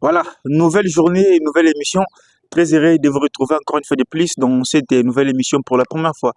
Voilà, nouvelle journée, nouvelle émission. Très heureux de vous retrouver encore une fois de plus dans cette nouvelle émission pour la première fois.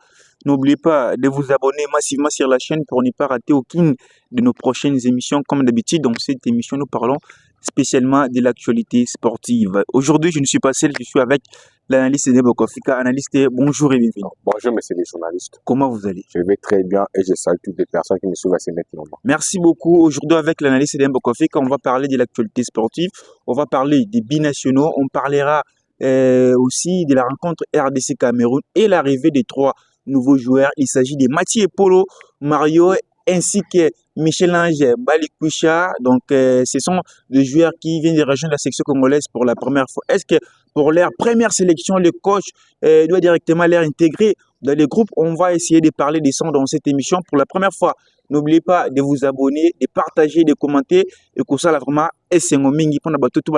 N'oubliez pas de vous abonner massivement sur la chaîne pour ne pas rater aucune de nos prochaines émissions. Comme d'habitude, dans cette émission, nous parlons spécialement de l'actualité sportive. Aujourd'hui, je ne suis pas seul, je suis avec l'analyste Nebo Kofika. Analyste, bonjour et bienvenue. Bonjour, monsieur les journalistes. Comment vous allez? Je vais très bien et je salue toutes les personnes qui me suivent à ce maintenant. Merci beaucoup. Aujourd'hui, avec l'analyste Dembo Kofika, on va parler de l'actualité sportive. On va parler des binationaux. On parlera aussi de la rencontre RDC Cameroun et l'arrivée des trois nouveaux joueurs. Il s'agit de Mathieu Polo, Mario ainsi que Michel-Ange Balikwisha. Donc, ce sont des joueurs qui viennent de rejoindre la section congolaise pour la première fois. Est-ce que pour leur première sélection, le coach doit directement les intégrer dans les groupes? On va essayer de parler de ça dans cette émission pour la première fois. N'oubliez pas de vous abonner, de partager, de commenter et que ça, là, vraiment, c'est mingi pour tout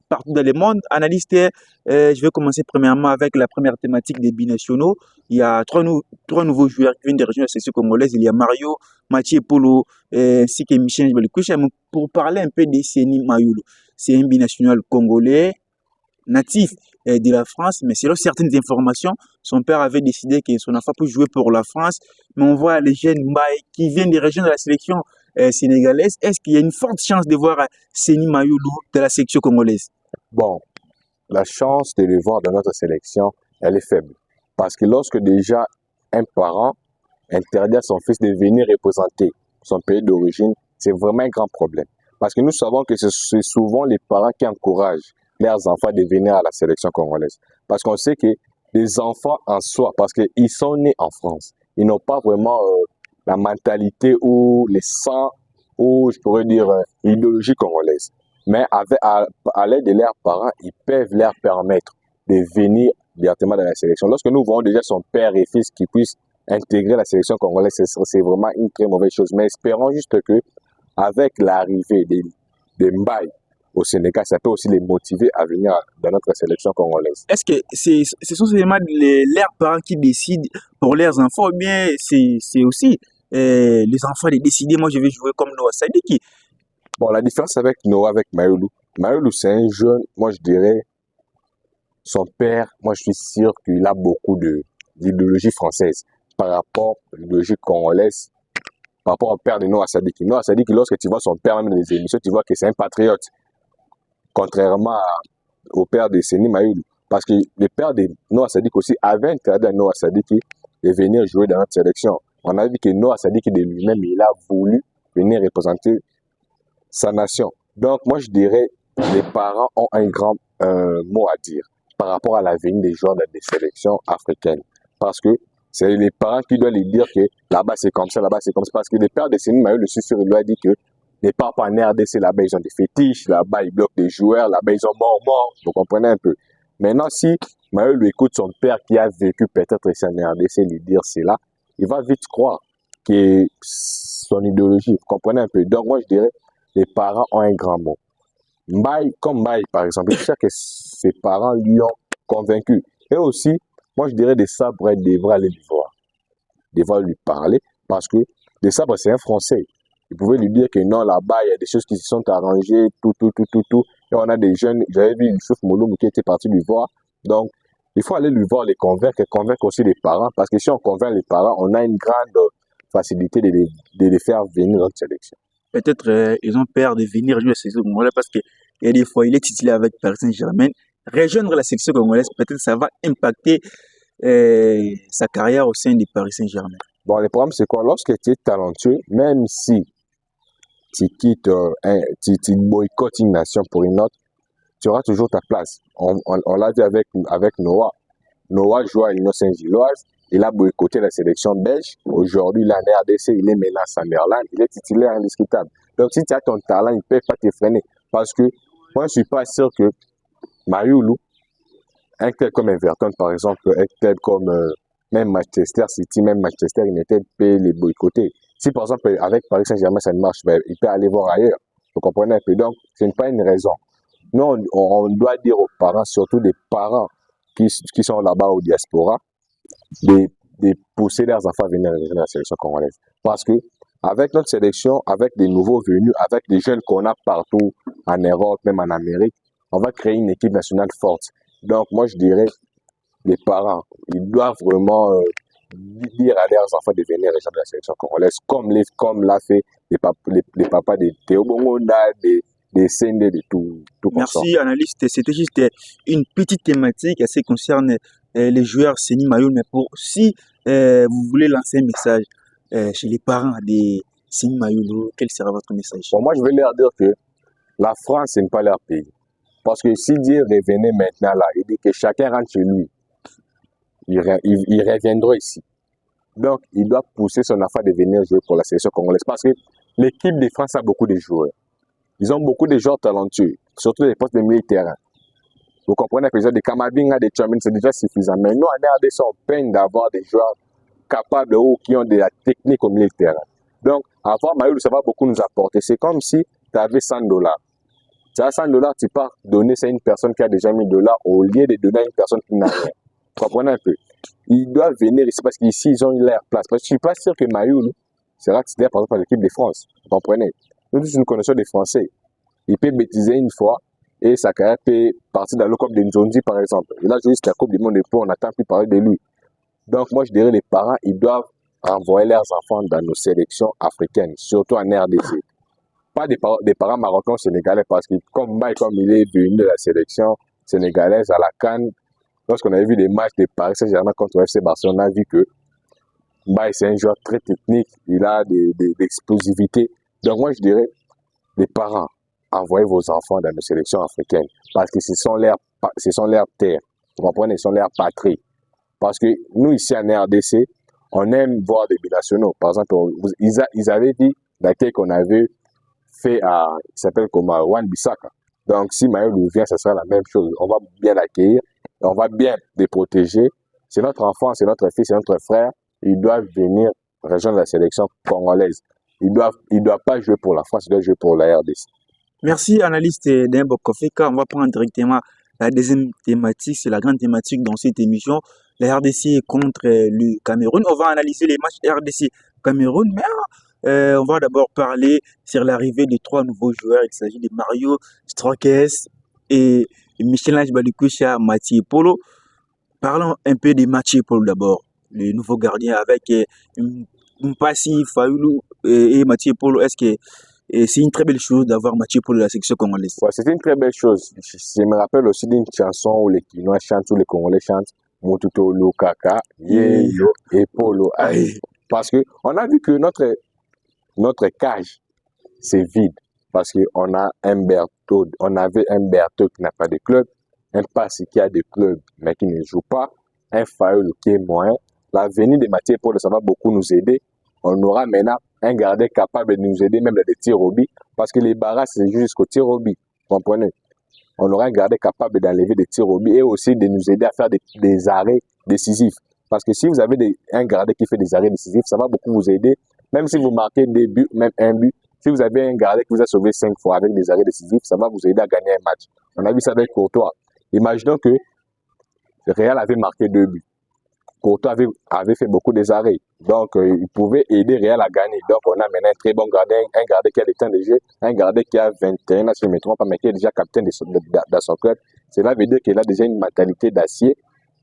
partout dans le monde. Analyste, je vais commencer premièrement avec la première thématique des binationaux. Il y a trois nouveaux joueurs qui viennent de régions de la section congolaise. Il y a Mario, Mathieu Polo, ainsi que Michel Balikwisha. Pour parler un peu de Seni Mayulu, c'est un binational congolais natif de la France, mais selon certaines informations, son père avait décidé que son enfant peut jouer pour la France. Mais on voit les jeunes Mbaye qui viennent des régions de la sélection sénégalaise. Est-ce qu'il y a une forte chance de voir Seni Mayulu de la sélection congolaise? Bon, la chance de le voir dans notre sélection, elle est faible. Parce que lorsque déjà un parent interdit à son fils de venir représenter son pays d'origine, c'est vraiment un grand problème. Parce que nous savons que c'est souvent les parents qui encouragent leurs enfants de venir à la sélection congolaise. Parce qu'on sait que les enfants en soi, parce qu'ils sont nés en France, ils n'ont pas vraiment la mentalité ou les sangs, ou je pourrais dire l'idéologie congolaise. Mais à l'aide de leurs parents, ils peuvent leur permettre de venir directement dans la sélection. Lorsque nous voyons déjà son père et fils qui puissent intégrer la sélection congolaise, c'est vraiment une très mauvaise chose. Mais espérons juste que avec l'arrivée de Mbaye au Sénégal, ça peut aussi les motiver à venir dans notre sélection congolaise. Est-ce que ce sont seulement leurs parents qui décident pour leurs enfants, ou bien c'est aussi les enfants de décider, moi je vais jouer comme Noah Sadiki? Bon, la différence avec Noah, avec Mayulu, Mayulu c'est un jeune, moi je dirais, son père, moi je suis sûr qu'il a beaucoup d'idéologie française par rapport à l'idéologie congolaise, par rapport au père de Noah Sadiki. Noah Sadiki, lorsque tu vois son père même dans les émissions, tu vois que c'est un patriote, contrairement au père de Seni Mayulu. Parce que le père de Noah Sadiki aussi avait interdit à Noah Sadiki de venir jouer dans notre sélection. On a vu que Noah Sadiki de lui-même, il a voulu venir représenter sa nation. Donc, moi, je dirais, les parents ont un grand mot à dire par rapport à l'avenir des joueurs des sélections africaines. Parce que c'est les parents qui doivent lui dire que là-bas, c'est comme ça, là-bas, c'est comme ça. Parce que le père de Seni Mayulu, je suis sûr, il lui a dit que les parents en RDC, là-bas, ils ont des fétiches, là-bas, ils bloquent des joueurs, là-bas, ils ont mort. Vous comprenez un peu. Maintenant, si Mayulu écoute son père qui a vécu peut-être ici en RDC lui dire cela, il va vite croire que son idéologie, vous comprenez un peu. Donc, moi, je dirais, les parents ont un grand mot. Mbaye, comme Mbaye, par exemple, je sais que ses parents lui ont convaincu. Et aussi, moi, je dirais, des sabres devraient aller lui voir, devraient lui parler, parce que des sabres, c'est un Français. Ils pouvaient lui dire que non, là-bas, il y a des choses qui se sont arrangées, tout. Et on a des jeunes, j'avais vu Youssouf Mouloum qui était parti lui voir. Donc, il faut aller lui voir, les convaincre, et convaincre aussi les parents, parce que si on convainc les parents, on a une grande facilité de les faire venir dans notre sélection. Peut-être ils ont peur de venir jouer la sélection congolaise parce qu'il y a des fois, il est titulaire avec Paris Saint-Germain. Rejoindre la sélection congolaise, peut-être ça va impacter sa carrière au sein de Paris Saint-Germain. Bon, le problème, c'est quoi? Lorsque tu es talentueux, même si tu quittes, tu boycottes une nation pour une autre, tu auras toujours ta place. On l'a vu avec Noah. Noah joue à l'Union Saint-Gilloise. Il a boycotté la sélection belge. Aujourd'hui, il est en RDC, il est maintenant à Sunderland. Il est titulaire indiscutable. Donc, si tu as ton talent, ils ne peuvent pas te freiner. Parce que moi, je ne suis pas sûr que Mayulu, un tel comme Everton, par exemple, un tel comme même Manchester City, même Manchester United peut les boycotter. Si, par exemple, avec Paris Saint-Germain, ça ne marche pas, il peut aller voir ailleurs. Vous comprenez un peu? Donc, ce n'est pas une raison. Nous, on doit dire aux parents, surtout des parents qui sont là-bas au diaspora, de pousser leurs enfants à venir dans la sélection congolaise. Parce que avec notre sélection, avec des nouveaux venus, avec des jeunes qu'on a partout en Europe, même en Amérique. On va créer une équipe nationale forte. Donc, moi, je dirais, les parents, ils doivent vraiment dire à leurs enfants de devenir les gens de la sélection congolaise, comme l'a fait les papas de Théo Bongonda, des Sende, de tout consort. Merci, analyste. C'était juste une petite thématique qui concerne les joueurs Seni Mayoul. Mais si vous voulez lancer un message chez les parents de Seni Mayoul, quel sera votre message? Bon, moi, je vais leur dire que la France, ce n'est pas leur pays. Parce que si Dieu revenait maintenant là, il dit que chacun rentre chez lui, il reviendra ici. Donc, il doit pousser son enfant de venir jouer pour la sélection congolaise. Parce que l'équipe de France a beaucoup de joueurs. Ils ont beaucoup de joueurs talentueux, surtout les postes de milieu de terrain. Vous comprenez que les joueurs de Kamabinga, de Tchouameni, c'est déjà suffisant. Mais nous, en RDC, on peine d'avoir des joueurs capables ou qui ont de la technique au milieu de terrain. Donc, avoir Mayoulou, ça va beaucoup nous apporter. C'est comme si tu avais $100. Tu as $100, tu pars donner ça à une personne qui a déjà $1000 au lieu de donner à une personne qui n'a rien. Vous comprenez un peu? Ils doivent venir ici parce qu'ici, ils ont leur place. Parce que je ne suis pas sûr que Mayoulou sera titulaire par exemple par l'équipe de France. Vous comprenez? Nous tous, nous connaissons des Français. Il peut bêtiser une fois et sa carrière peut partir dans le Coupe de Nzondi, par exemple. Il a joué la Coupe du Monde et on n'attend plus parler de lui. Donc, moi, je dirais les parents, ils doivent envoyer leurs enfants dans nos sélections africaines, surtout en RDC. Pas des parents marocains ou sénégalais, parce que comme il est venu de la sélection sénégalaise à la CAN, lorsqu'on avait vu les matchs de Paris Saint-Germain contre FC Barcelone, on a vu que Mbaye, c'est un joueur très technique, il a de l'explosivité. Donc moi, je dirais, les parents, envoyez vos enfants dans nos sélections africaines, parce que ce sont leurs terres, vous comprenez, ce sont leurs patries. Parce que nous, ici en RDC, on aime voir des binationaux. Par exemple, ils avaient dit l'accueil qu'on avait fait il s'appelle comme Wan Bissaka. Donc, si Mayoulou vient, ce sera la même chose. On va bien l'accueillir, on va bien les protéger. C'est notre enfant, c'est notre fils, c'est notre frère. Ils doivent venir rejoindre la sélection congolaise. Ils ne doivent pas jouer pour la France, ils doivent jouer pour la RDC. Merci, analyste Dembo Kofika. On va prendre directement la deuxième thématique. C'est la grande thématique dans cette émission. La RDC contre le Cameroun. On va analyser les matchs RDC-Cameroun, mais on va d'abord parler sur l'arrivée de 3 nouveaux joueurs. Il s'agit de Mario Strokes et Michel-Ange Balikwisha, Mathieu Polo. Parlons un peu de Mathieu Polo d'abord, le nouveau gardien avec Mpassi Fayoulou et Mathieu Polo. Est-ce que c'est une très belle chose d'avoir Mathieu Polo de la section congolaise? Ouais, c'est une très belle chose. Je me rappelle aussi d'une chanson où les Kinois chantent, où les Congolais chantent Motuto Lokaka, Yeyo et Polo. Parce que on a vu que notre cage, c'est vide. Parce qu'on a on avait un Berthaud qui n'a pas de club, un Passy qui a des clubs mais qui ne joue pas, un Fayoulou qui est moyen. La venue de Mathieu Polo, ça va beaucoup nous aider. On aura maintenant un gardien capable de nous aider même dans les tirs au but, parce que les barrages, c'est jusqu'au tir au but. Vous comprenez? On aura un gardien capable d'enlever des tirs au but et aussi de nous aider à faire des arrêts décisifs. Parce que si vous avez un gardien qui fait des arrêts décisifs, ça va beaucoup vous aider. Même si vous marquez des buts, même un but, si vous avez un gardien qui vous a sauvé 5 fois avec des arrêts décisifs, ça va vous aider à gagner un match. On a vu ça avec Courtois. Imaginons que Real avait marqué 2 buts. Courtois avait fait beaucoup des arrêts. Donc, il pouvait aider Real à gagner. Donc, on a maintenant un très bon gardien, un gardien qui a des temps de jeu, un gardien qui a 21 ans, si je ne me trompe pas, mais qui est déjà capitaine dans son club. Cela veut dire qu'il a déjà une mentalité d'acier.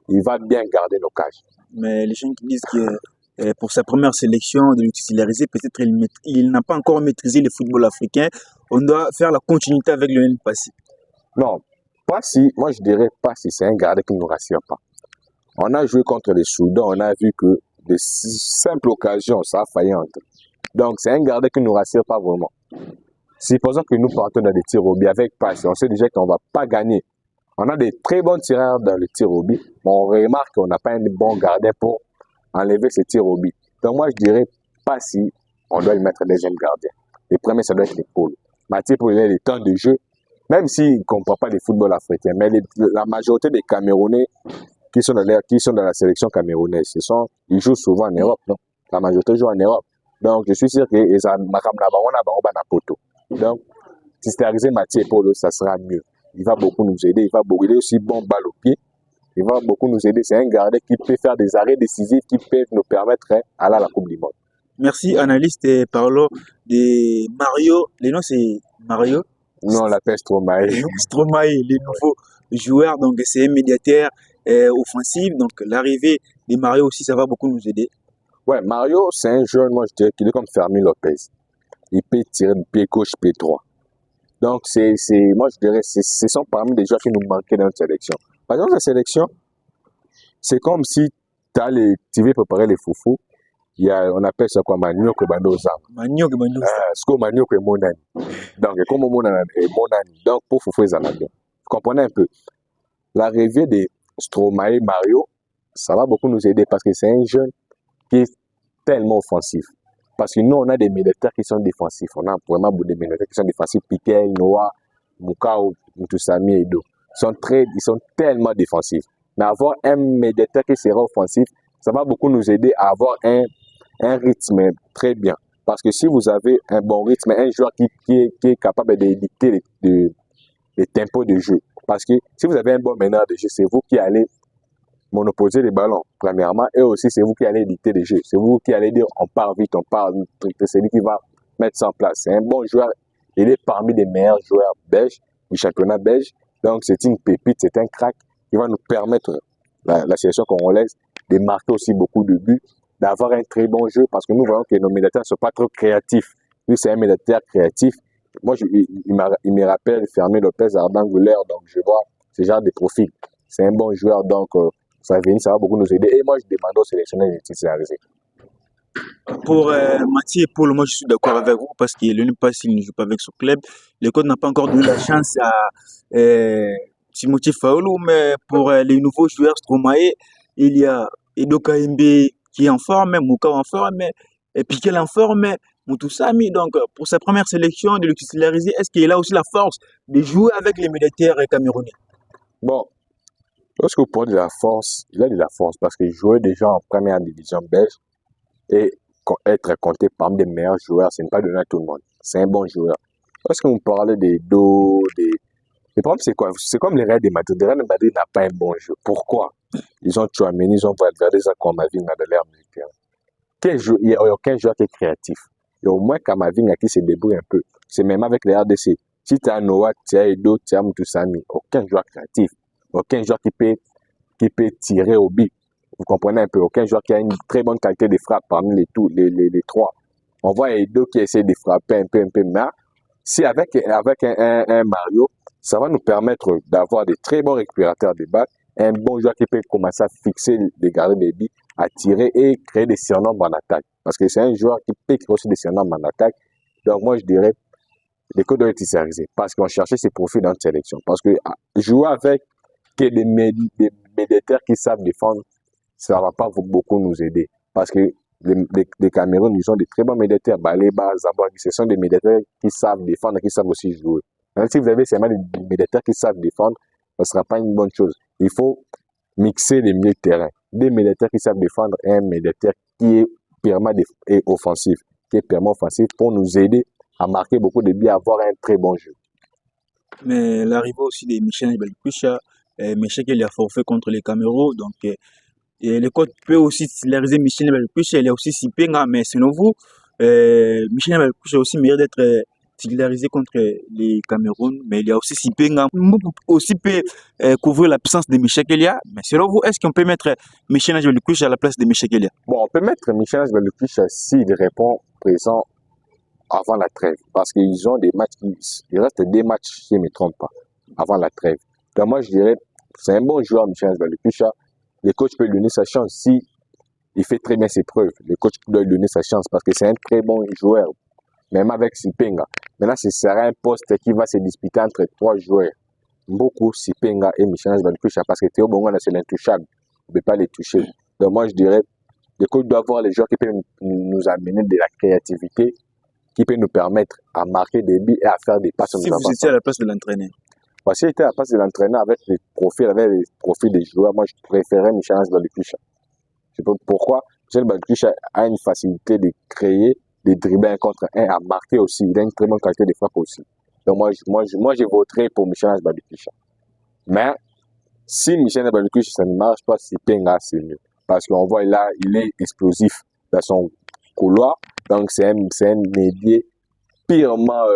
Il va bien garder nos cages. Mais les gens qui disent que pour sa première sélection, de le titulariser, peut-être il n'a pas encore maîtrisé le football africain. On doit faire la continuité avec le même passé. Non, pas si, moi je dirais pas si c'est un gardien qui ne nous rassure pas. On a joué contre les Soudan, on a vu que de simples occasions, ça a failli entrer. Donc, c'est un gardien qui ne nous rassure pas vraiment. Supposons que nous partons dans des tirs au but avec passe, on sait déjà qu'on ne va pas gagner. On a des très bons tireurs dans le tir au but, mais on remarque qu'on n'a pas un bon gardien pour enlever ces tirs au but. Donc, moi, je dirais pas si on doit lui mettre un deuxième gardien. Le premier, ça doit être Polo. Mathieu Polo, il a les temps de jeu, même s'il ne comprend pas le football africain. Mais la majorité des Camerounais qui sont dans la sélection camerounaise, ils jouent souvent en Europe, non? La majorité joue en Europe. Donc, je suis sûr que les Donc, titulariser Mathieu Polo, ça sera mieux. Il va beaucoup nous aider, il est aussi bon balle au pied. Il va beaucoup nous aider. C'est un gardien qui peut faire des arrêts décisifs qui peuvent nous permettre d'aller à la Coupe du Monde. Merci, analyste. Parlons de Mario. Le nom, c'est Mario Nous, on l'appelle Stromae. Stromae, les nouveaux joueurs. Donc, c'est un médiateur offensif. Donc, l'arrivée de Mario aussi, ça va beaucoup nous aider. Ouais, Mario, c'est un jeune, moi, je dirais qu'il est comme Fermin Lopez. Il peut tirer du pied gauche, pied droit. Donc, moi, je dirais, ce sont parmi les joueurs qui nous manquaient dans notre sélection. Par exemple, la sélection, c'est comme si tu veux préparer les foufous. On appelle ça quoi, Manio Kebando Zam. Manio Kebando Zam. Ce que Manio Kebonani. Donc, comme Monani. Donc, pour foufou, ils en ont. Vous comprenez un peu. L'arrivée de Stromae Mario, ça va beaucoup nous aider parce que c'est un jeune qui est tellement offensif. Parce que nous, on a des militaires qui sont défensifs. On a vraiment des militaires qui sont défensifs. Piquet, Noah, Mukao, Mutusami et Do. Ils sont tellement défensifs. Mais avoir un militaire qui sera offensif, ça va beaucoup nous aider à avoir un rythme très bien. Parce que si vous avez un bon rythme, un joueur qui est capable de dicter les tempos de jeu. Parce que si vous avez un bon meneur de jeu, c'est vous qui allez monopoliser les ballons, premièrement, et aussi c'est vous qui allez dicter les jeux. C'est vous qui allez dire on part vite, on part vite. C'est lui qui va mettre ça en place. C'est un bon joueur. Il est parmi les meilleurs joueurs belges du championnat belge. Donc c'est une pépite, c'est un crack qui va nous permettre, la sélection congolaise, de marquer aussi beaucoup de buts, d'avoir un très bon jeu, parce que nous voyons que nos médiateurs ne sont pas trop créatifs. Lui, c'est un médiateur créatif. Moi, il me rappelle Fermin Lopez Ardangulaire, donc je vois ce genre de profil. C'est un bon joueur, donc ça va beaucoup nous aider. Et moi, je demande aux sélectionneurs de titulariser. Pour Mathieu et Paul, moi je suis d'accord avec vous parce qu'il ne pas s'il ne joue pas avec son club. Le coach n'a pas encore donné la chance à Timothy Faoulou, mais pour les nouveaux joueurs Stromae, il y a Edo Kaimbe qui est en forme, Mouka en forme, et Piquel en forme, Moutoussami. Donc pour sa première sélection, de le titulariser, est-ce qu'il a aussi la force de jouer avec les militaires camerounais? Bon, lorsque vous parlez de la force, il a de la force parce qu'il jouait déjà en première division belge et être compté parmi les meilleurs joueurs, ce n'est pas donné à tout le monde. C'est un bon joueur. Lorsque vous parlez des dos, le problème c'est quoi? C'est comme les Real de Madrid. Les Real de Madrid n'a pas un bon jeu. Pourquoi? Ils ont Tchouaméni, ils ont Valverde, ils ont Kamavinga de l'air militaire. Il n'y a aucun joueur qui est créatif. Il y a au moins Kamavinga qui se débrouille un peu. C'est même avec les RDC. Si tu as Noah, tu as Edo, tu as Moutoussami, aucun joueur créatif. Aucun joueur qui peut tirer au but. Vous comprenez un peu, aucun joueur qui a une très bonne qualité de frappe parmi les trois. On voit Edo qui essaie de frapper un peu, mais si avec un Mario, ça va nous permettre d'avoir des très bons récupérateurs de balles, un bon joueur qui peut commencer à fixer des gardiens de but, à tirer et créer des surnombres en attaque. Parce que c'est un joueur qui peut créer aussi des surnombres en attaque. Donc moi je dirais, les codes doivent être titularisés parce qu'on cherchait ces profils dans notre sélection. Parce que jouer avec des médiateurs qui savent défendre, ça ne va pas beaucoup nous aider. Parce que les Cameroun, ils ont des très bons médiateurs. Baleba, Zabouagui, ce sont des médiateurs qui savent défendre et qui savent aussi jouer. Même si vous avez seulement des médiateurs qui savent défendre, ce ne sera pas une bonne chose. Il faut mixer les milieux de terrain. Des médiateurs qui savent défendre et un médiateur qui est purement offensif. Qui est purement offensif pour nous aider à marquer beaucoup de buts, à avoir un très bon jeu. Mais l'arrivée aussi de Michel Belkucha, Michel qui a forfait contre les Cameroun, donc et le coach peut aussi titulariser Michel Belkucha, il y a aussi Sipenga, mais selon vous, Michel Belkucha aussi mérite d'être titularisé contre les Cameroun, mais il y a aussi Sipenga aussi peut couvrir l'absence de Michel Kelia. Mais selon vous, est-ce qu'on peut mettre Michel Belkucha à la place de Michel Kelia? Bon, on peut mettre Michel Belkucha s'il répond présent avant la trêve, parce qu'ils ont des matchs, il reste des matchs, si je ne me trompe pas, avant la trêve. Donc moi je dirais, c'est un bon joueur Michel Belkucha, le coach peut lui donner sa chance si il fait très bien ses preuves. Le coach doit lui donner sa chance parce que c'est un très bon joueur, même avec Sipenga. Maintenant, ce sera un poste qui va se disputer entre trois joueurs. Beaucoup Sipenga et Michel Belkucha parce que Théo Bongo, c'est l'intouchable. On ne peut pas les toucher. Donc moi je dirais, le coach doit avoir les joueurs qui peuvent nous amener de la créativité, qui peut nous permettre à marquer des buts et à faire des passes. Si vous étiez à la place de l'entraîneur? Si j'étais à la place de l'entraîneur avec les profils des joueurs, moi je préférais Michel Belkucha. Je sais pas pourquoi. Michel Belkucha a une facilité de créer, de dribbler un contre un, à marquer aussi. Il a une très bonne qualité de frappe aussi. Donc moi je voterai pour Michel Belkucha. Mais si Michel Belkucha ça ne marche pas, c'est Penga, c'est mieux. Parce qu'on voit là, il est explosif dans son couloir. Donc c'est un médier purement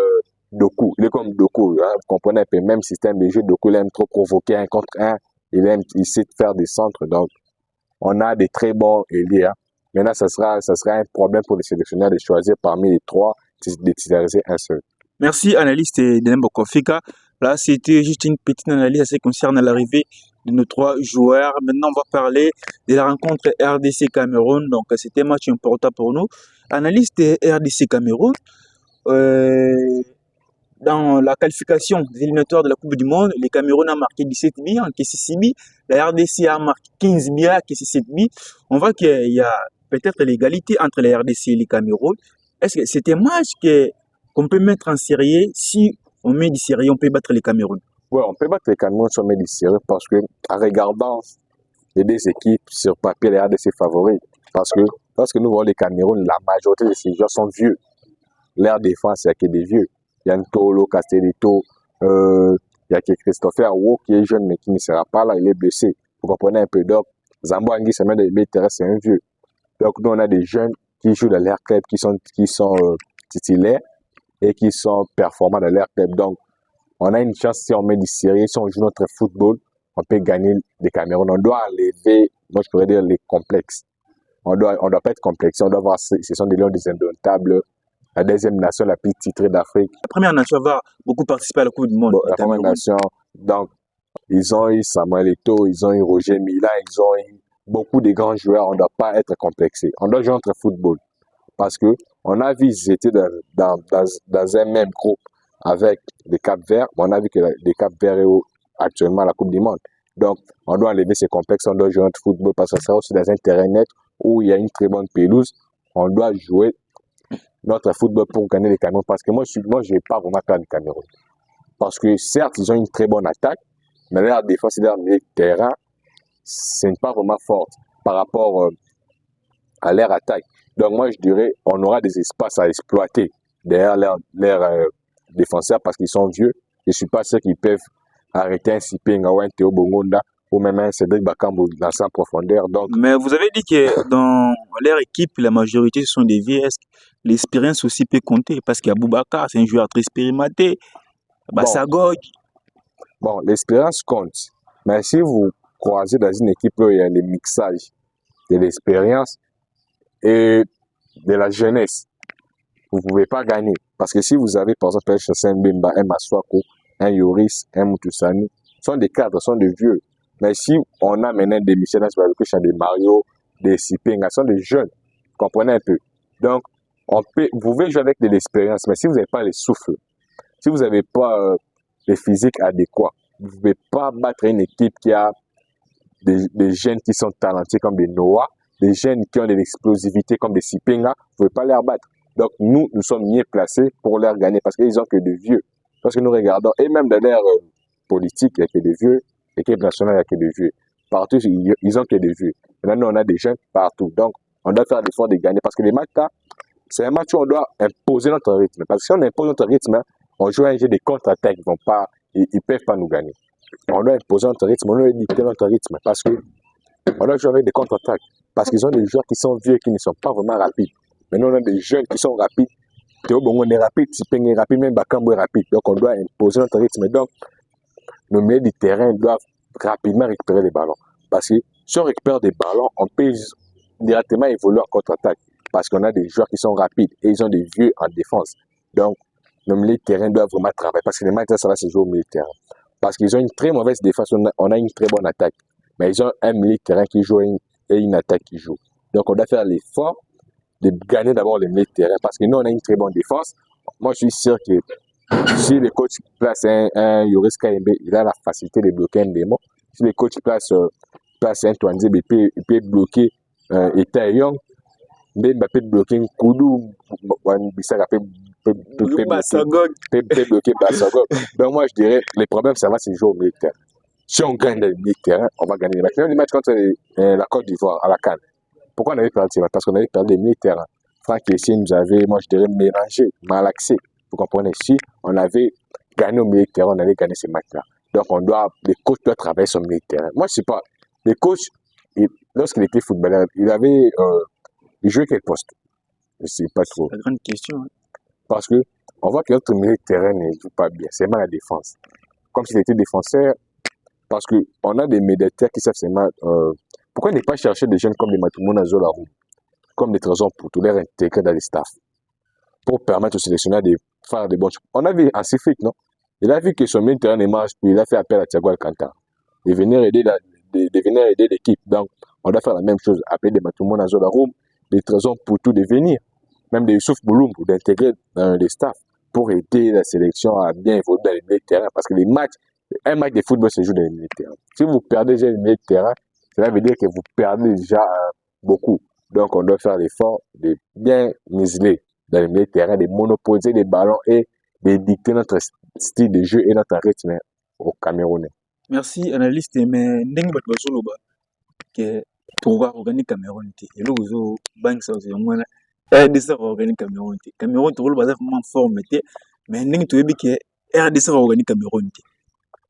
Doku. Il est comme Doku, hein, vous comprenez un peu, même système de jeu. Doku, il aime trop provoquer un contre un. Il sait faire des centres. Donc, on a des très bons ailiers. Hein. Maintenant, ça sera un problème pour les sélectionneurs de choisir parmi les trois, de titulariser un seul. Merci, analyste Denembo Kofika. Là, c'était juste une petite analyse à ce qui concerne l'arrivée de nos trois joueurs. Maintenant, on va parler de la rencontre RDC-Cameroun. Donc, c'était un match important pour nous. Analyste RDC-Cameroun, dans la qualification des éliminatoires de la Coupe du Monde, le Cameroun a marqué 17 buts, encaissé 6 buts. La RDC a marqué 15 buts, encaissé 7 buts. On voit qu'il y a peut-être l'égalité entre la RDC et le Cameroun. Est-ce que c'est un match qu'on peut mettre en série? Si on met du sérieux, on peut battre les Cameroun? Ouais, on peut battre les Cameroun si on met du sérieux parce que, en regardant les deux équipes sur papier, les RDC favoris. Parce que lorsque nous voyons les Cameroun, la majorité de ces joueurs sont vieux. L'air défense, il n'y a que des vieux. Il y a Ntolo, Castellito, il y a que Christopher Wu qui est jeune mais qui ne sera pas là, il est blessé. Vous comprenez un peu. Donc, Zambo Angui, ça met des terrain, c'est un vieux. Donc, nous, on a des jeunes qui jouent dans l'air club, qui sont titulaires et qui sont performants dans l'air club. Donc, on a une chance si on met du sérieux, si on joue notre football, on peut gagner des Cameroun. On doit enlever, moi je pourrais dire, les complexes. On doit pas être complexé, on doit voir, ce sont des lions des indomptables, la deuxième nation la plus titrée d'Afrique. La première nation va beaucoup participer à la Coupe du Monde. Bon, la première nation, donc, ils ont eu Samuel Eto'o, ils ont eu Roger Mila, ils ont eu beaucoup de grands joueurs, on ne doit pas être complexé. On doit jouer notre football. Parce que on a vu qu'ils étaient dans un même groupe avec les Cap-Verts, on a vu que les Cap-Verts est actuellement à la Coupe du Monde. Donc, on doit enlever ces complexes, on doit jouer notre football parce que ça sera aussi dans un terrain net où il y a une très bonne pelouse. On doit jouer notre football pour gagner les Cameroun. Parce que moi, je n'ai pas vraiment peur du Cameroun. Parce que certes, ils ont une très bonne attaque, mais leur défense et leur milieu de terrain, ce n'est pas vraiment fort par rapport à leur attaque. Donc moi, je dirais, on aura des espaces à exploiter derrière leurs défenseurs parce qu'ils sont vieux. Je ne suis pas sûr qu'ils peuvent arrêter un Sipinga ou un Théo Bongonda ou même un Cédric Bakambu dans sa profondeur. Donc, mais vous avez dit que dans leur équipe, la majorité ce sont des vieux. Est-ce que l'expérience aussi peut compter? Parce qu'il y a Boubacar, c'est un joueur très expérimenté. Bassagog. Bon, l'expérience compte. Mais si vous croisez dans une équipe où il y a le mixage de l'expérience et de la jeunesse, vous ne pouvez pas gagner. Parce que si vous avez, par exemple, un Chassin Bimba, un Maswako, un Yoris, un Moutoussani, ce sont des cadres, ce sont des vieux. Mais si on a maintenant des Michel Asbalouke, des Mario, des Sipinga, ce sont des jeunes. Vous comprenez un peu. Donc, vous pouvez jouer avec de l'expérience, mais si vous n'avez pas les souffles, si vous n'avez pas le physique adéquat, vous ne pouvez pas battre une équipe qui a des jeunes qui sont talentueux comme des Noah, des jeunes qui ont de l'explosivité comme des Sipinga, vous ne pouvez pas les abattre. Donc nous sommes mieux placés pour leur gagner parce qu'ils ont que de vieux. Parce que nous regardons, et même dans l'ère politique, il n'y a que des vieux, l'équipe nationale, il n'y a que des vieux. Partout, ils ont que des vieux. Maintenant, on a des jeunes partout. Donc, on doit faire l'effort de gagner parce que les matchs là, c'est un match où on doit imposer notre rythme. Parce que si on impose notre rythme, on joue un jeu de contre-attaque, ils ne peuvent pas nous gagner. On doit imposer notre rythme, on doit dicter notre rythme parce que on doit jouer avec des contre-attaques. Parce qu'ils ont des joueurs qui sont vieux et qui ne sont pas vraiment rapides. Maintenant, on a des jeunes qui sont rapides. Théo Bongo est rapide, Sipeng est rapide, même Bakambu est rapide. Donc, on doit imposer notre rythme. Donc, nos milieux du terrain doivent rapidement récupérer les ballons. Parce que si on récupère des ballons, on peut directement évoluer en contre-attaque. Parce qu'on a des joueurs qui sont rapides et ils ont des vieux en défense. Donc, nos milieux de terrain doivent vraiment travailler. Parce que les matchs, ça va se jouer au milieu de terrain. Parce qu'ils ont une très mauvaise défense, on a une très bonne attaque. Mais ils ont un milieu de terrain qui joue et une attaque qui joue. Donc, on doit faire l'effort de gagner d'abord le milieu de terrain. Parce que nous, on a une très bonne défense. Moi, je suis sûr que si le coach place un Yoris Kaembe, il a la facilité de bloquer un démon. Si le coach place un Twanzebe, il peut bloquer Eta Young. Il peut bloquer Koudou. Bissaka peut bloquer Bassagog. Donc, moi, je dirais, le problème, ça va se jouer au milieu de terrain. Si on gagne le milieu de terrain, on va gagner les matchs. Même les matchs contre la Côte d'Ivoire à la CAN. Pourquoi on avait perdu ces matchs? Parce qu'on avait perdu les milieux de terrain. Franck Essien nous avait, moi, je dirais, mélangé, malaxé. Vous comprenez? Si on avait gagné au milieu de terrain, on allait gagner ces matchs-là. Donc, les coachs doivent travailler sur le milieu de terrain. Moi, je ne sais pas. Les coachs, lorsqu'il était footballeur, il jouait quel poste? Je ne sais pas trop. C'est la grande question. Hein. Parce que on voit que notre milieu de terrain ne joue pas bien. C'est mal la défense. Comme s'il était défenseur, parce qu'on a des médiateurs qui savent seulement. Pourquoi ne pas chercher des jeunes comme les Matumona Zolarou, comme des trésors pour tout les intégrer dans les staffs, pour permettre aux sélectionneurs de faire des bons choses. On a vu en Sifik, non? Il a vu que son milieu de terrain ne marche plus, il a fait appel à Thiago Alcantara. De venir aider l'équipe. Donc, on doit faire la même chose. Appeler des Matumona Zolarou, des trésors pour tout devenir. Même des Youssouf Bouloum pour d'intégrer dans les staffs pour aider la sélection à bien évoluer dans les milieux de terrain. Parce que un match de football se joue dans les milieux de terrain. Si vous perdez déjà les milieux de terrain, cela veut dire que vous perdez déjà beaucoup. Donc, on doit faire l'effort de bien museler dans les milieux de terrain, de monopoliser les ballons et de dicter notre style de jeu et notre rythme au Camerounais. Merci, analyste. Mais ndenge bato bazoloba ke toka organi Cameroun te. Et là, vous bank ça aussi. Moi, RDC organi Cameroun te. Cameroun to baza vraiment forme te. Mais ndenge to yebi ke RDC organi Cameroun te.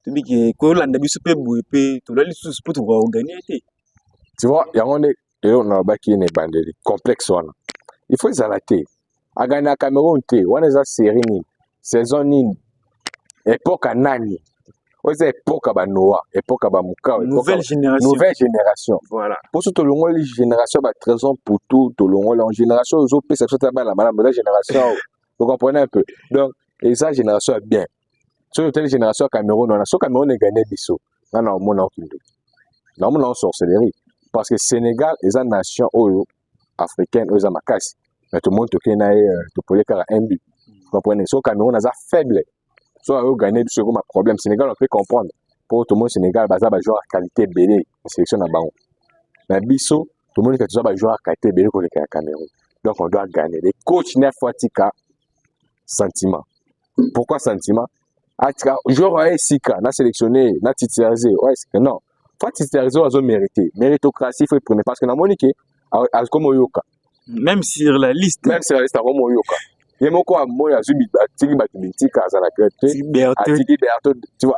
To bi ke ko landa biso pe boye pe to lali sous pour to organi te. Tu vois, il y a on a baki ne bandeli complexe wana. Il faut s'arrêter. A gagner à Cameroun te. Wana za série ni saison ni époque nani. Oza époque ba Noah, époque ba Mukao, nouvelle génération. Nouvelle génération. Voilà. Pour ce tolongo les génération ba trésor pour tout tolongo la génération aux autres ça ça la madame génération. Vous comprenez un peu. Donc et ça génération est bien. Sur telle génération Cameroun on a so Cameroun est gagné biso. Non au monde kindo. Non on sorcellerie parce que Sénégal est une nation africaine aux amakasi. Mais tout le monde qui na to poler car un but. Vous comprenez. So Cameroun a faible. Soit au gagner du second problème Sénégal on peut comprendre pour tout le monde Sénégal baza ba joueur qualité belé sélection na bango mais biso tout le monde que tu ba joueur qualité belé pour le Cameroun donc on doit gagner les coachs ne fatika sentiment pourquoi sentiment atika joueur sika na sélectionné na titularisé ouais c'est non faut titulariser aux mérité méritocratie faut prendre parce que na monique comme oyoka même sur la liste comme oyoka il y a beaucoup de gens qui ont été tu vois,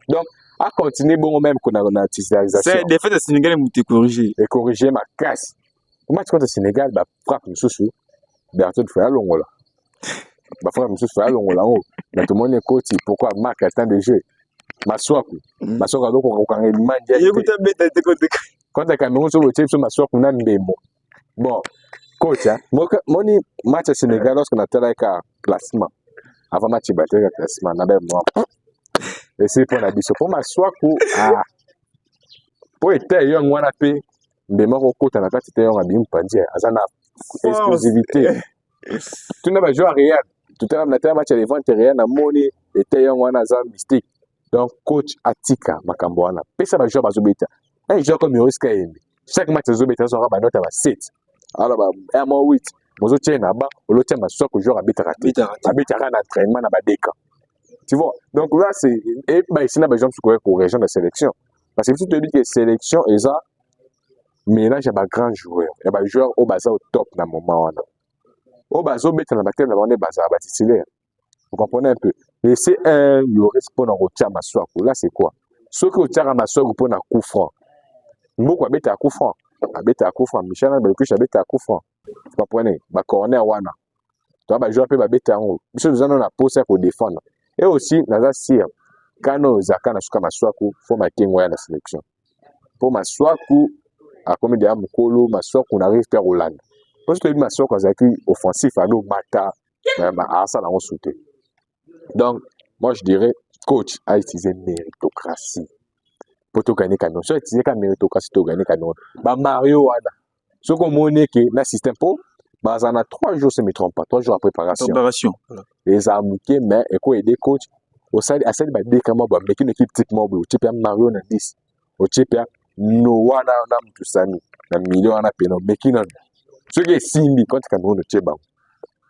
donc, à continuer, bon, même qu'on a une titularisation. C'est des faits de Sénégal qui ont corrigé. Et corriger ma casse. Comment tu comptes le Sénégal, frappe une sous Berthaud fait un long là. Frappe une sous fait un long là. Mais tout le monde est coach, pourquoi marque un temps de jeu? Ma soie, donc, on a une main. Quand tu as Cameroun sur le type, ma soie, on a un bémol. Bon. Coach, moi, match au Sénégal, lorsqu'on a tel classement, avant match, il a classement, on a moi. Et c'est pour la biso. Pour ma soie, pour être young, on a payé, mais moi, au côté, on a pas été young, on a bien pendu, on a exclusivité. Tu n'as pas joué à Réal. Tout à l'heure, on a été match à l'évent, Réal, on a money, et young, on a un mystique. Donc, coach Atika, Makamboana, pesa va jouer à Zobeta. Un joueur comme Yoris Kaembe. Chaque match à Zobeta, on aura note à 7. Alors, un mois 8, vous avez là-bas, vous avez un soir que je vais habiter un entraînement dans des camps. Tu vois, donc là, c'est. Et ici, on a besoin de corriger la sélection. Parce que si tu te dis que la sélection est ça, mélange à un grand joueur. Et un joueur au bazar au top dans le moment. Au bazar, on a un bazar à titulaire. Vous comprenez un peu. Mais c'est un Yoris pour nous retirer ma soir. Là, c'est quoi? Ceux qui retirent ma soir pour un coup franc. Beaucoup habitent à coup franc. Abeta à coup franc, Michel Belkush habite à coup franc. Vous comprenez? Ba corner wana. Tu vas jouer un peu babeta en haut. Monsieur nous en a posé pour défendre. Et aussi, naza sir. Kano zaka na suka maswaku, faut marquer ngoya la sélection. Pour maswaku, à comme de Amukolo, maswaku n'arrive pas à Hollande. Parce que maswaku zaki offensif à l'eau mata, à ça on sauté. Donc, moi je dirais, coach a utilisé méritocratie. Pour tout gagner Cameroun. Si tu as méritocratie pour gagner Cameroun, Mario Wana. Ce qu'on monnaie que le système pour, on a 3 jours, si je ne me trompe pas, 3 jours de préparation. Les amouqués, mais et quoi aider coach. Au sein de la décamant, mais une équipe type mobile, au type Mario na 10, au type Noah na tout ça, na million na péno, mais qui non. Ce qui est simbi quand Cameroun ne tient pas.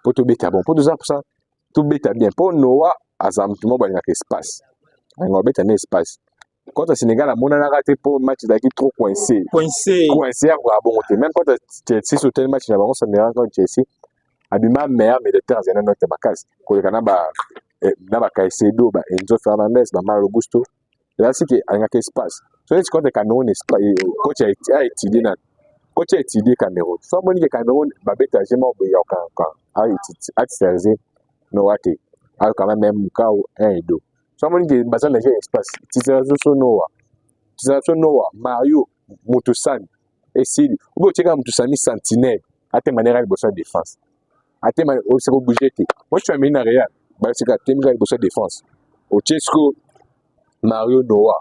Pour tout bêta bon, pour 200%, tout bêta bien. Pour Noah, azam tout le monde a un espace. On a un espace. Quand le Sénégal a mon raté pour un match d'acquis trop coincé. Coincé à bon côté. Même quand Chelsea sur tel match, il y a vraiment ça me rend compte Chelsea. Abima meilleur militaire à Zénan notre Macas. Quand le Canada n'a pas Caicedo, Enzo Fernandez, Mario Augusto. Là, c'est qu'il y a un espace. Donc, quand le Cameroun espace, coach a étudié Coach a étudié Cameroun. Sans mon Cameroun, Babette a jamais oublié a titularisé Noah te. Alors quand même Mukau 1 et 2. Someone qui basa na espace. Tizarazo Noah. Tizarazo Noah, Mario, Motosan, et Sidi. Ou bien tu as Motosani Sentinelle. À tes manières, il bosse en défense. À tes manières, c'est pour bouger. Moi, je suis un mine à Réal. C'est que tu as bosse en défense. Au Chesco, Mario Noah,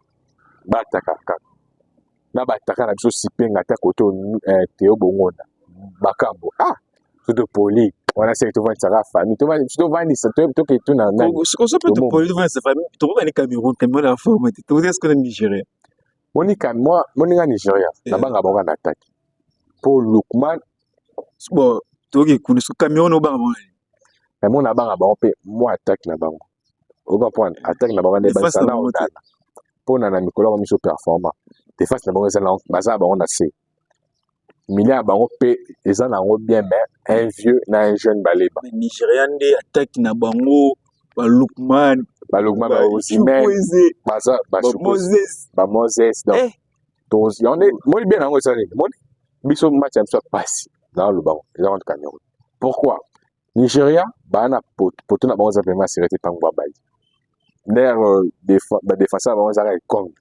Bataka. Na Bataka, na biso sipenga ta koto Théo Bongonda. Bakambo. Ah! Tout de poli. On a essayé de voir sa famille. Tu vas dire, tu que tu n'as pas. Ce qu'on s'appelle de poli devant sa famille, tu vas aller Cameroun, Cameroun la forme, tu vas dire ce qu'on a Nigeria. Moi, Nigeria, là-bas, on a attaque. Pour Lukman, bon, tu vois que le Cameroun au Barbon. Mais moi, moi, attaque là-bas. Au bas point, attaque là-bas, on est basé là, on a. Pour nana Nicolas, on est sur performant. Des fois, c'est on a assez. Milliard baron P, les gens ont bien, mais un vieux, un jeune balé. Nigérian des attaques na bango, Lukman, Osimhen, Moses, donc il y en a, moi bien en ça, moi biso match am soit passé dans le banc, ils rentrent Cameroun. Pourquoi? Nigeria, bana pour tout na bango ça vraiment c'est resté pas ngwa baï. D'ailleurs défenseur bango ça Kong.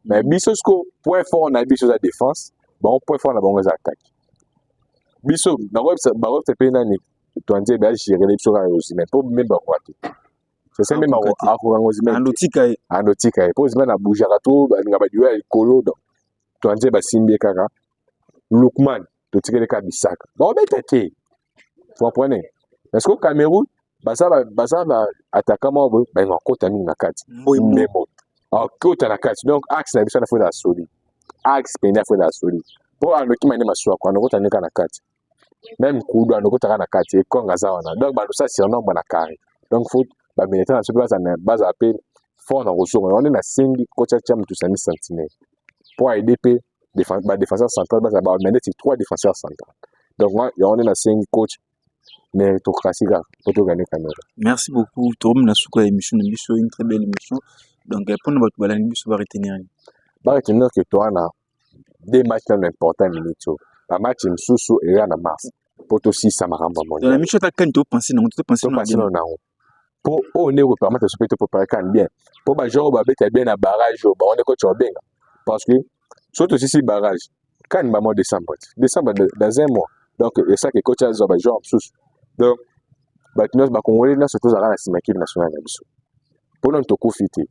Mais biso sko point fort on a biso la défense. Bon, point fort, on a bon attaque. Biso, dans le web, c'est pas une année. Tu as dit, j'ai regardé sur la aussi, mais pas même quoi. C'est ça même à Osimhen. En Otika. Pour Osimhen, à Boujarato, on a du Kolo. Tu as dit, Simbi Kaka. Lukman, tu as dit, Kabissak. Bon, mais t'es. Vous comprenez? Parce qu'au Cameroun, ça va attaquer moi, ben, on compte à nous na carte. Mais bon. Alors, compte à la carte. Donc, axe, la mission, il faut la solide. Axe penda foi la soli pour un document ne maswa kwa noko tandika na kati même kudu noko taka na kati e konga za wana donc ba ça sur nombre na carré donc faut ba militaire na soba na base appel fort na ressources on est na singi coach cham tout sami sentinelle pour aider défenseur central ba mais c'est 3 défenseurs centraux donc moi on est na singi coach méritocratie pour tout gagner Cameroun. Merci beaucoup Tom na suka émission de biso une très belle émission donc pour notre balani biso va retenir retenir que toi na des matchs importants minutes la match msusu et na mars pour aussi ça maramba mondial la mission ta quand tu penses non tu penses non pour on est permettre de se préparer quand bien pour ba joueur ba beta bien na barrage ba on est coach benga parce que surtout si barrage quand ba mois décembre dans un mois donc et ça que coach a ba joueur msusu donc ba tunos ba congolais na surtout à la équipe nationale na biso pour non to profiter.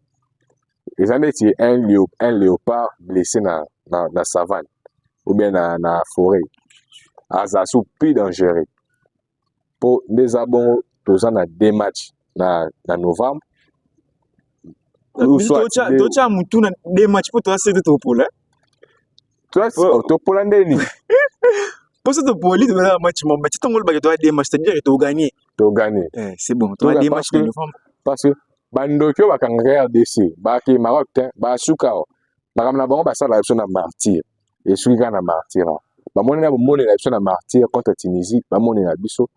Les amis, c'est un léopard blessé dans la savane ou bien dans la forêt. Azasou plus dangereux. Pour les abonnés, tous en a des matchs dans novembre. Tu as des matchs pour toi, c'est de ton pôle. Toi, c'est ton pôle. Pour ce pôle, tu as un match, tu as des matchs, c'est-à-dire que tu as gagné. Tu as gagné. C'est bon, tu as des matchs de novembre. Parce que bandokyo bakanga RDC baki Maroc ba sukao bakamna bango basala option na martyr et suka na martyr ba moni na moni na option na martyr contre Tunisie ba moni na biso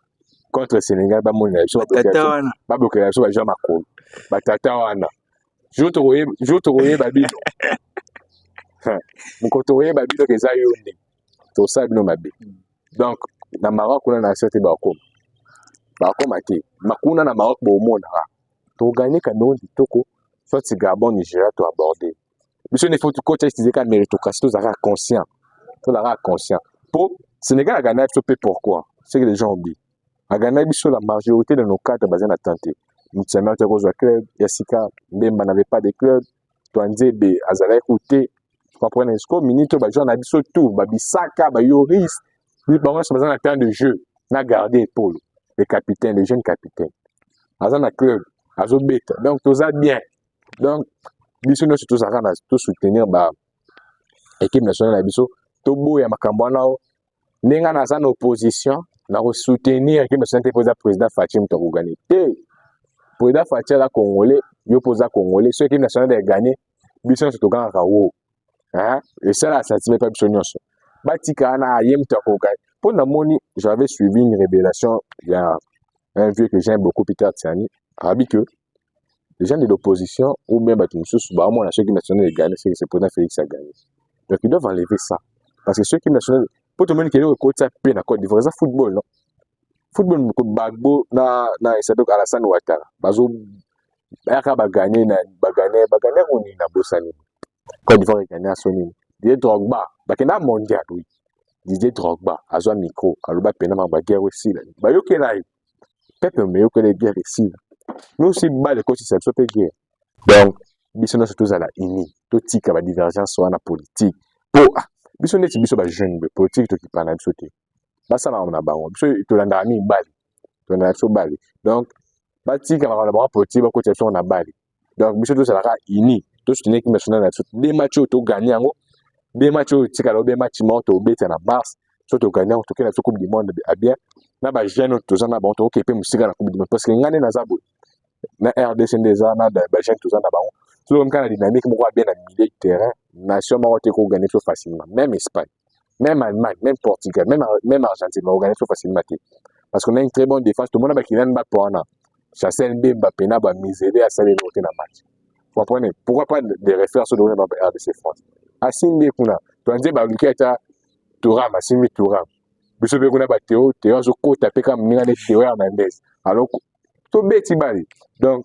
contre Sénégal ba moni na option ba bloquer la option ba jama ko ba tata wana joto roye ba bino mon kotoye ba bino ke za yonde to sa bino mabe donc na Maroc on a accepté ba ko mate makuna na Maroc bo mona to gagner Cameroun kitoko soit c'est Gabon Nigeria to aborder biso ne faut que coach utiliser ka méritocratie to zara conscient pour Sénégal a gagné pourquoi c'est que les gens oublient a gagné biso la majorité de nos cadres basés na tenté Mutsamel te cause club Yassika Mbemba n'avait pas de club Twanzebe azala écouter tu comprends est-ce que minute ba joueur na biso tout ba Bisaka ba Yoris bi ba on se basé na terrain de jeu na garder Paul les capitaines les jeunes capitaines azana club azobeta donc tout ça bien donc biso no surtout ça kana tout soutenir ba équipe nationale biso to boya makambo na ninga na sana opposition na soutenir équipe nationale posa président Fatim to gagner président Fatim la congolais yo posa congolais ceux équipe nationale de gagner biso surtout kana kawo hein et ça là ça ne pas biso nyonso batika na yem to gagner pour na moni j'avais suivi une révélation il y a un vieux que j'aime beaucoup Peter Tiani Arabi que les gens de l'opposition ou même la ceux qui nationale gagné, c'est que c'est président Félix a gagné. Donc ils doivent enlever ça. Parce que ceux qui nationale, pour tout le monde qui est au côté ça peine à Côte d'Ivoire, c'est football, non? football ko Bagbo na isabe Alassane Ouattara bazo aka bagane ko ni na bosani Côte d'Ivoire gagné à Sony Didier Drogba bakena mondial oui Didier Drogba azwa micro aloba pena ma guerre aussi là ba yoke na Pepe me yoke les guerres ici nous aussi ba le coach ça soit guerre donc biso na surtout la ini to tika ba divergence soit na politique po biso neti biso ba jeune be politique to ki pana biso te basa na bango biso to landa mi bali to na so bali donc ba tika ba ba politique ba coach so na bali donc biso to sala ini to soutenir l'équipe nationale na des matchs to gagner yango des matchs tika lo be match mort to beta na mars so to gagner to kena coupe du monde a bien na ba jeune to za na ba to kepe musika na coupe du monde parce que ngane na zabo na RDC ndeza na ba jeune to za na bango so comme kana dynamique mo bien na milieu de terrain nation ma te ko gagner so facilement même Espagne même Allemagne même Portugal même Argentine on gagner so facilement parce qu'on a une très bonne défense tout le monde ba Kylian Mbappé on a Chancel Mbappé na ba miser à saler noter na match. Vous comprenez? Pourquoi pas des références au domaine de RDC France? Assimbe kuna, tu as dit bah Luketa Touram, Assimbe Touram. Biso be kuna ba Théo zo ko taper comme Mina les Théo Hernandez. Alors to beti bali. Donc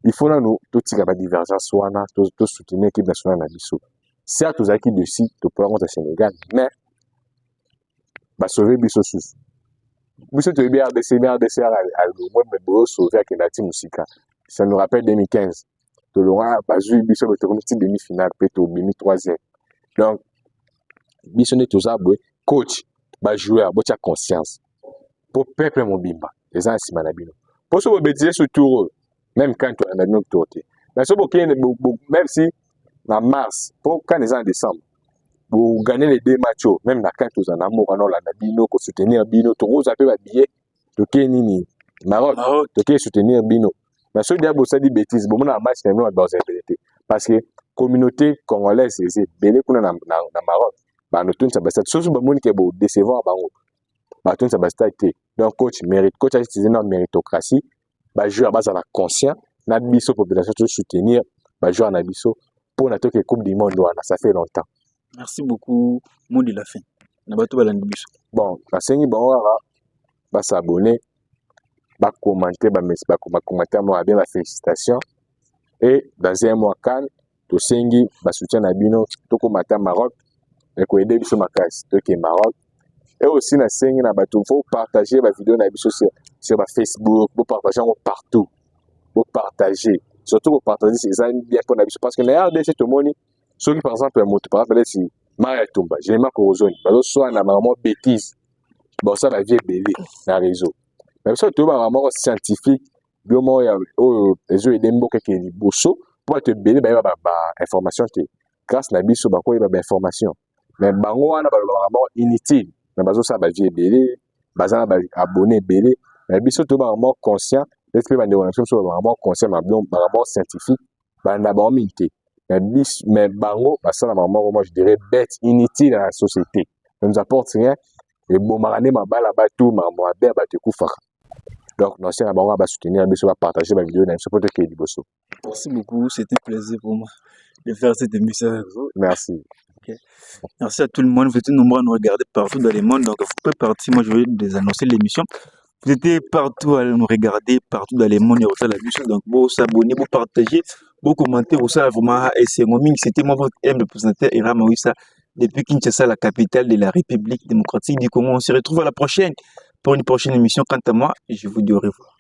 il faut là nous tout tika ba divergence wana to soutenir l'équipe nationale na biso. Certes aux acquis de site to pour contre Sénégal, mais ba sauver biso sous. Biso to bien RDC au moins me beau sauver avec Nati Musika. Ça nous rappelle 2015. To Laurent Bazou biso be to petit demi-finale peut to demi troisième. Donc biso ne to zabwe coach ba joueur bo tia conscience. Pour peuple mon bimba, les gens si manabino. Pour ce be sur tour même quand on a mis autour. Mais ce même si en mars, pour quand les gens en décembre, vous gagnez les deux matchs, même la quand vous en amour, on a bino, pour soutenir bino, tout rose a peu habillé, to Kenini, Maroc, to soutenir bino. Mais ce diable ça dit bêtise, bon on a match même dans une parce que communauté congolaise c'est belé qu'on a dans Maroc. Bah nous tous ça basta, sauf ba monde qui est beau décevant bango. Bah tous ça basta été. Donc coach mérite, coach a utilisé notre méritocratie. Bah joueur base à la conscient, na biso population de soutenir, bah joueur na biso pour na toke coupe du monde ça fait longtemps. Merci beaucoup, mot de la fin. Bon, la sengi banwara ba s'abonner, ba commenter, ba commenter moi bien la félicitation et dans un mois calme, to sengi ba soutien na bino to commenter Maroc et ko aider biso makasi to ke Maroc et aussi na sengi na bato faut partager la vidéo na biso sur Facebook, pour partager partout, pour partager, surtout pour partager ces amis bien pour la biso parce que les RDC tout le monde ceux qui par exemple par exemple si Maria Tomba, j'ai ma corrosion, soit na vraiment bêtise, bon ça la vie est belle na réseau, mais ça tout vraiment scientifique, bien moi les yeux et mboka qui est bosso pour te belle ba information grâce na biso ba ko ba information, mais bango wana ba vraiment inutile, na bazo ça ba vie est belle, bazana ba abonné belle, mais biso tout vraiment conscient, l'esprit ba démonstration soit vraiment conscient, vraiment scientifique, ba na ba minté. Mais bango, ça moi je dirais bête inutile à la société. Ne nous apporte rien. Et bon, marané ma balle à tout, ma bien battu coup fara. Donc, non, c'est un bango à soutenir, mais va partager ma vidéo dans ce pot de Bosso. Merci beaucoup, c'était un plaisir pour moi de faire cette émission. Merci. Okay. Merci à tout le monde. Vous êtes nombreux à nous regarder partout dans le monde. Donc, vous pouvez partir. Moi, je vais désannoncer l'émission. Vous étiez partout à nous regarder, partout dans le monde. Il y a la vidéo. Donc, vous s'abonner, vous partager, vous commenter. Vous savez vraiment, c'était moi votre M, le présentateur Iram Aouissa, depuis Kinshasa, la capitale de la République démocratique du Congo. On se retrouve à la prochaine pour une prochaine émission. Quant à moi, je vous dis au revoir.